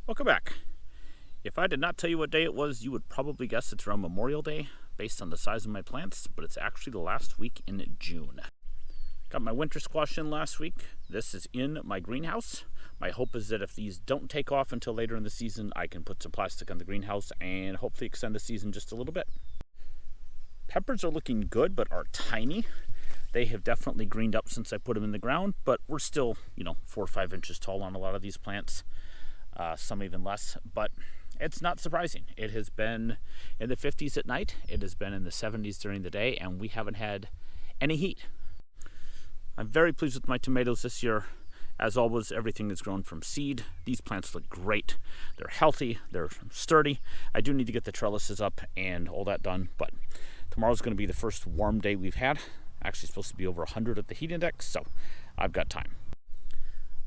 Welcome back. If I did not tell you what day it was, you would probably guess it's around Memorial Day based on the size of my plants, but it's actually the last week in June. Got my winter squash in last week. This is in my greenhouse. My hope is that if these don't take off until later in the season, I can put some plastic on the greenhouse and hopefully extend the season just a little bit. Peppers are looking good, but are tiny. They have definitely greened up since I put them in the ground, but we're still, 4 or 5 inches tall on a lot of these plants. Some even less, but it's not surprising. It has been in the 50s at night. It has been in the 70s during the day, and we haven't had any heat. I'm very pleased with my tomatoes this year. As always, everything is grown from seed. These plants look great. They're healthy. They're sturdy. I do need to get the trellises up and all that done, but tomorrow's going to be the first warm day we've had. Actually supposed to be over 100 at the heat index, so I've got time.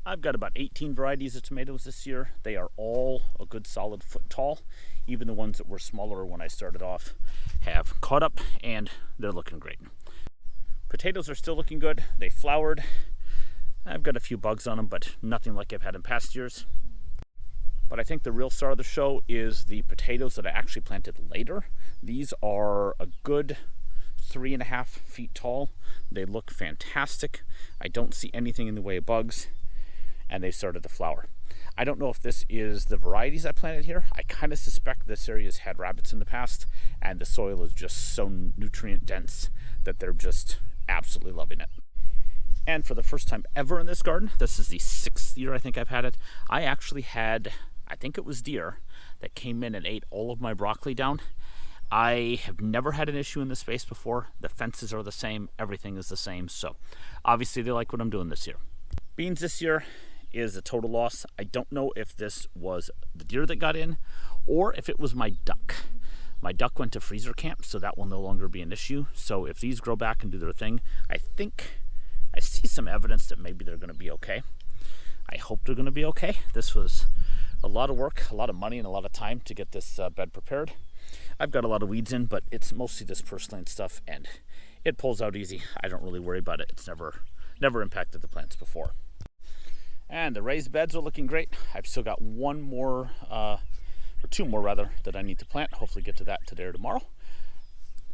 I've got about 18 varieties of tomatoes this year. They are all a good solid foot tall. Even the ones that were smaller when I started off have caught up, and they're looking great. Potatoes are still looking good. They flowered. I've got a few bugs on them, but nothing like I've had in past years. But I think the real star of the show is the potatoes that I actually planted later. These are a good 3.5 feet tall. They look fantastic. I don't see anything in the way of bugs, and they started to flower. I don't know if this is the varieties I planted here. I kind of suspect this area's had rabbits in the past, and the soil is just so nutrient dense that they're just absolutely loving it. And for the first time ever in this garden, this is the 6th year I think I've had it, I actually had, I think it was deer, that came in and ate all of my broccoli down. I have never had an issue in this space before. The fences are the same, everything is the same, so obviously they like what I'm doing this year. Beans this year is a total loss. I don't know if this was the deer that got in or if it was my duck. My duck went to freezer camp, so that will no longer be an issue. So if these grow back and do their thing, I think I see some evidence that maybe they're going to be okay. I hope they're going to be okay. This was a lot of work, a lot of money, and a lot of time to get this bed prepared. I've got a lot of weeds in, but it's mostly this purslane stuff, and it pulls out easy. I don't really worry about it. It's never impacted the plants before. And the raised beds are looking great. I've still got one more, or 2 more rather, that I need to plant. Hopefully get to that today or tomorrow.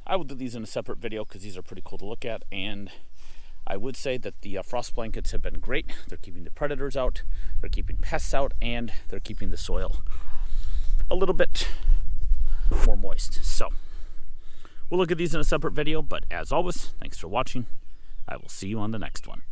I will do these in a separate video because these are pretty cool to look at, and I would say that the frost blankets have been great. They're keeping the predators out, they're keeping pests out, and they're keeping the soil a little bit more moist. So we'll look at these in a separate video, but as always, thanks for watching. I will see you on the next one.